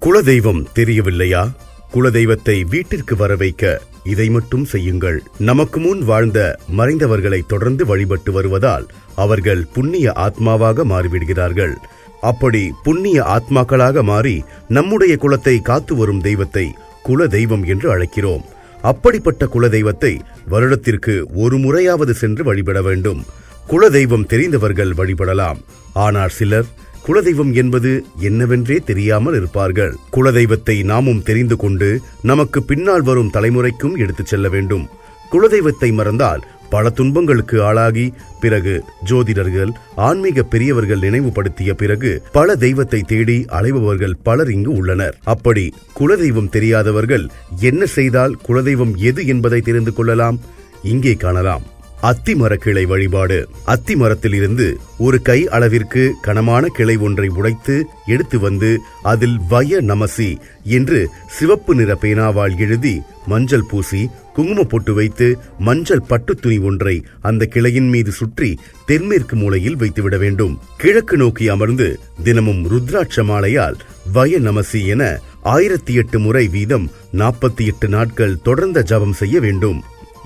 குலதெய்வம் தெரியவில்லையா? குலதெய்வத்தை வீட்டிற்கு வர வைக்க இதை மட்டும் செய்யுங்கள். நமக்கு முன் வாழ்ந்த மறைந்தவர்களை தொடர்ந்து வழிபட்டு வருவதால் அவர்கள் புண்ணிய ஆத்மாவாக மாறிவிடுகிறார்கள். அப்படி புண்ணிய ஆத்மாக்களாக மாறி நம்முடைய குலத்தை காத்து வரும் தெய்வத்தை குல தெய்வம் என்று அழைக்கிறோம். அப்படிப்பட்ட குலதெய்வத்தை வருடத்திற்கு ஒரு முறையாவது சென்று வழிபட வேண்டும். குலதெய்வம் தெரிந்தவர்கள் வழிபடலாம். ஆனால் சிலர் குலதெய்வம் என்பது என்னவென்றே தெரியாமல் இருப்பார்கள். குலதெய்வத்தை நாமும் தெரிந்து கொண்டு நமக்கு பின்னால் வரும் தலைமுறைக்கும் எடுத்துச் செல்ல வேண்டும். குலதெய்வத்தை மறந்தால் பல துன்பங்களுக்கு ஆளாகி பிறகு ஜோதிடர்கள், ஆன்மீக பெரியவர்கள் நினைவுபடுத்திய பிறகு பல தெய்வத்தை தேடி அலைபவர்கள் பலர் இங்கு உள்ளனர். அப்படி குலதெய்வம் தெரியாதவர்கள் என்ன செய்தால் குலதெய்வம் எது என்பதை தெரிந்து கொள்ளலாம்? இங்கே காணலாம். அத்தி மரக்கிளை வழிபாடு. அத்தி மரத்தில் இருந்து ஒரு கை அளவிற்கு கனமான கிளை ஒன்றை உடைத்து எடுத்து வந்து அதில் வய நமசி என்று சிவப்பு நிற பேனாவால் எழுதி மஞ்சள் பூசி குங்கும பொட்டு வைத்து மஞ்சள் பட்டு துணி ஒன்றை அந்த கிளையின் மீது சுற்றி தென்மேற்கு மூலையில் வைத்துவிட வேண்டும். கிழக்கு நோக்கி அமர்ந்து தினமும் ருத்ராட்ச மாலையால் வய நமசி என 1008 முறை வீதம் 48 நாட்கள் தொடர்ந்த ஜபம் செய்ய வேண்டும்.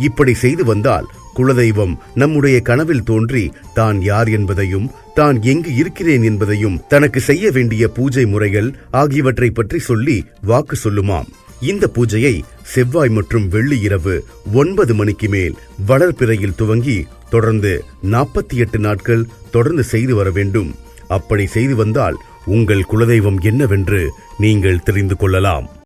இப்படி செய்து வந்தால் குலதெய்வம் நம்முடைய கனவில் தோன்றி தான் யார் என்பதையும் தான் எங்கு இருக்கிறேன் என்பதையும் தனக்கு செய்ய வேண்டிய பூஜை முறைகள் ஆகியவற்றை பற்றி சொல்லி வாக்கு சொல்லுமாம். இந்த பூஜையை செவ்வாய் மற்றும் வெள்ளி இரவு 9 மணிக்கு மேல் வளர்பிறையில் துவங்கி தொடர்ந்து 48 நாட்கள் தொடர்ந்து செய்து வர வேண்டும். அப்படி செய்து வந்தால் உங்கள் குலதெய்வம் என்னவென்று நீங்கள் தெரிந்து கொள்ளலாம்.